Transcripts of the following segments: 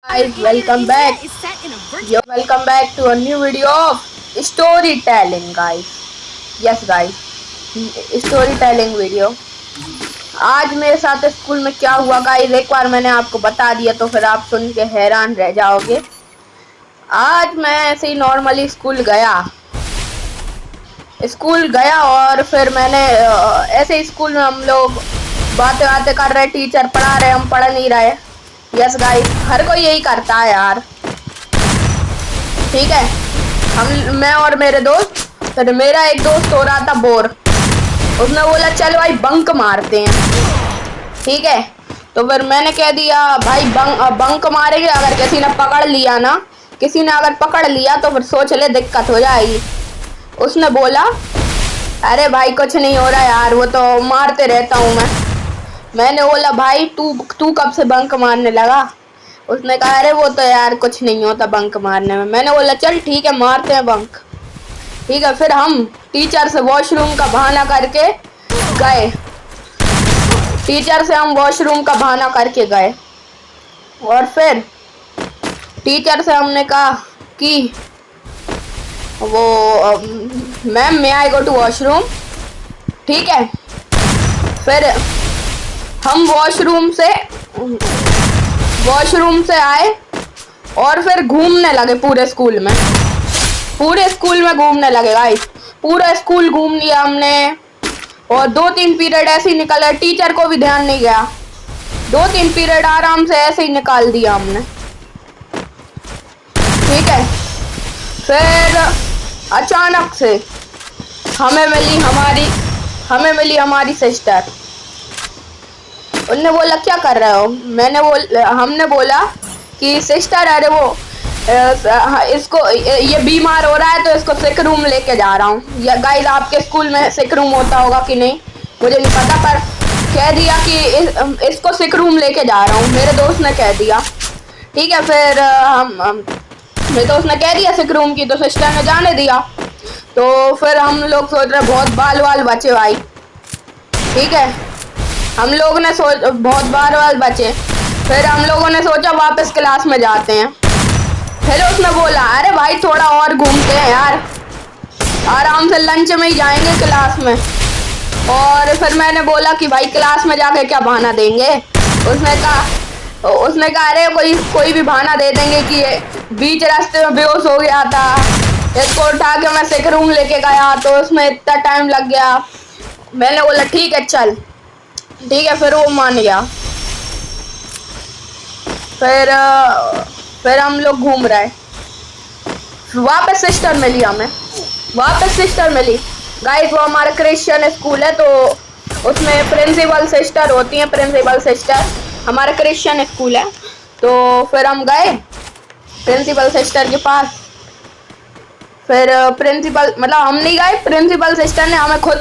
Guys, welcome back. Welcome back to a new video of storytelling, guys. Yes, guys, storytelling video. आज मेरे साथ school में क्या हुआ गाइस, एक बार मैंने आपको बता दिया तो फिर आप सुन के हैरान रह जाओगे। आज मैं ऐसे ही नॉर्मली स्कूल गया और फिर मैंने ऐसे ही स्कूल में हम लोग बातें कर रहे, टीचर पढ़ा रहे, हम पढ़ नहीं रहे। यस गाइस, हर कोई यही करता है यार। ठीक है, मैं और मेरे दोस्त, फिर मेरा एक दोस्त हो रहा था बोर। उसने बोला चल भाई बंक मारते हैं। ठीक है, तो फिर मैंने कह दिया भाई बंक मारेंगे, अगर किसी ने पकड़ लिया तो फिर सोच ले दिक्कत हो जाएगी। उसने बोला अरे भाई कुछ नहीं हो रहा यार, वो तो मारते रहता हूँ मैंने बोला भाई तू कब से बंक मारने लगा? उसने कहा अरे वो तो यार कुछ नहीं होता बंक मारने में। मैंने बोला चल ठीक है मारते हैं बंक। ठीक है, फिर हम टीचर से वॉशरूम का बहाना करके गए। और फिर टीचर से हमने कहा कि वो ma'am may I go to washroom. ठीक है, फिर हम वॉशरूम से आए और फिर घूमने लगे पूरे स्कूल में घूमने लगे गाइस। पूरा स्कूल घूम लिया हमने और 2-3 पीरियड ऐसे ही निकल, टीचर को भी ध्यान नहीं गया। 2-3 पीरियड आराम से ऐसे ही निकाल दिया हमने। ठीक है, फिर अचानक से हमें मिली हमारी सिस्टर। उन्होंने बोला क्या कर रहे हो? हमने बोला कि सिस्टर अरे वो इसको ये बीमार हो रहा है तो इसको सिक रूम लेके जा रहा हूँ। या गाइस आपके स्कूल में सिक रूम होता होगा कि नहीं मुझे नहीं पता, पर कह दिया कि इसको सिक रूम लेके जा रहा हूँ, मेरे दोस्त ने कह दिया। ठीक है, फिर मेरे दोस्त ने कह दिया सिक रूम की, तो सिस्टर ने जाने दिया। तो फिर हम लोग सोच रहे बहुत बाल बचे भाई। ठीक है, हम लोगों ने बहुत बाल बचे। फिर हम लोगों ने सोचा वापस क्लास में जाते हैं। फिर उसने बोला अरे भाई थोड़ा और घूमते हैं यार, आराम से लंच में ही जाएंगे क्लास में। और फिर मैंने बोला कि भाई क्लास में जाके क्या बहाना देंगे? उसने कहा अरे कोई भी बहाना दे देंगे कि बीच रास्ते में बेहोश हो गया था, इसको उठा के मैं सिक रूम लेके गया तो उसमें इतना टाइम लग गया। मैंने बोला ठीक है चल। ठीक है, फिर वो मान गया। फिर हम लोग घूम रहे, वापस सिस्टर मिली गाइस। वो हमारा क्रिश्चियन स्कूल है तो उसमें प्रिंसिपल सिस्टर होती हैं, हमारा क्रिश्चियन स्कूल है। तो फिर हम गए प्रिंसिपल सिस्टर के पास। फिर प्रिंसिपल मतलब हम नहीं गए, प्रिंसिपल सिस्टर ने हमें खुद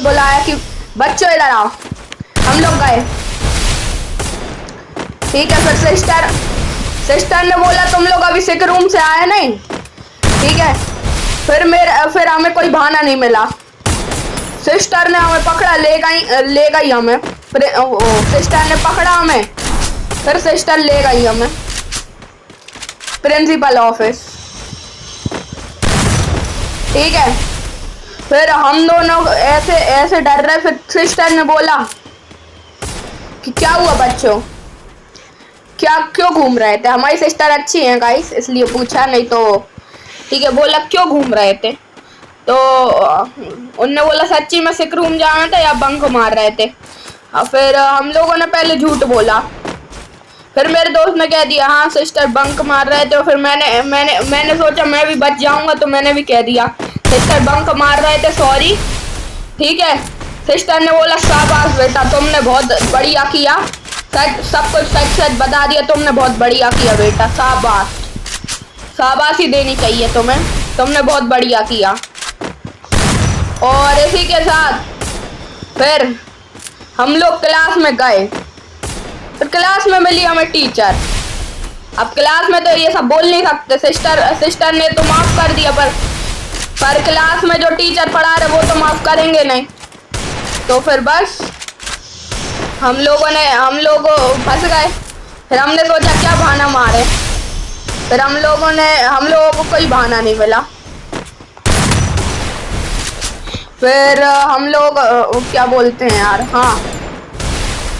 बुलाया कि बच्चों इधर आओ। हम लोग गए। ठीक है, फिर सिस्टर ने बोला तुम लोग अभी सिक रूम से आए नहीं। ठीक है, फिर हमें कोई बहाना नहीं मिला। सिस्टर ने हमें पकड़ा, ले गई हमें। सिस्टर ने पकड़ा हमें, फिर सिस्टर ले गई हमें प्रिंसिपल ऑफिस। ठीक है, फिर हम दोनों ऐसे डर रहे। फिर सिस्टर ने बोला कि क्या हुआ बच्चों, क्यों घूम रहे थे? हमारी सिस्टर अच्छी है गाइस इसलिए पूछा, नहीं तो ठीक है। बोला क्यों घूम रहे थे? तो उनने बोला सच्ची में सिक रूम जाना था या बंक मार रहे थे। फिर हम लोगों ने पहले झूठ बोला। फिर मेरे दोस्त ने कह दिया हाँ सिस्टर बंक मार रहे थे। फिर मैंने सोचा मैं भी बच जाऊंगा तो मैंने भी कह दिया सिस्टर बंक मार रहे थे, सॉरी। ठीक है, सिस्टर ने बोला शाबाश बेटा तुमने बहुत बढ़िया किया, सब कुछ सच बता दिया, तुमने बहुत बढ़िया किया बेटा, शाबाश ही देनी चाहिए तुम्हें, तुमने बहुत बढ़िया किया। और इसी के साथ फिर हम लोग क्लास में गए। फिर क्लास में मिली हमें टीचर। अब क्लास में तो ये सब बोल नहीं सकते, सिस्टर ने तो माफ कर दिया, पर क्लास में जो टीचर पढ़ा रहे वो तो माफ करेंगे नहीं। तो फिर बस हम लोग फंस गए। फिर हमने सोचा क्या बहाना मारे, फिर हम लोगों को कोई बहाना नहीं मिला। फिर हम लोग क्या बोलते हैं यार, हाँ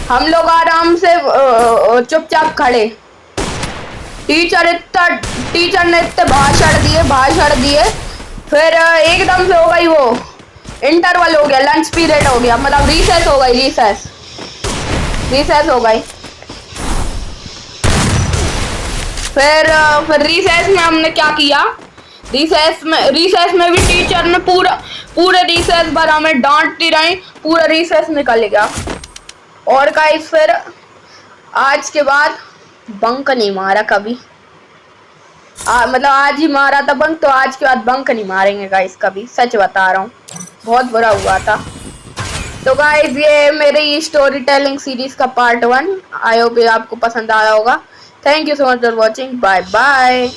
हम लोग आराम से चुपचाप खड़े। टीचर ने इतने भाषण दिए। फिर एकदम से हो गई वो इंटरवल हो गया, लंच पीरियड हो गया, मतलब रिसेस हो गई, रिसेस हो गई। फिर रिसेस में हमने क्या किया, रिसेस में भी टीचर ने पूरे रिसेस भर हमें डांटती रही, पूरा रिसेस निकल गया। और गाइस फिर आज के बाद बंक नहीं मारा कभी, मतलब आज ही मारा था बंक, तो आज के बाद बंक नहीं मारेंगे गाइस कभी, सच बता रहा हूँ, बहुत बुरा हुआ था। तो गाइस ये मेरी स्टोरी टेलिंग सीरीज का पार्ट 1, आई होप ये आपको पसंद आया होगा। Thank you so much for watching, bye bye.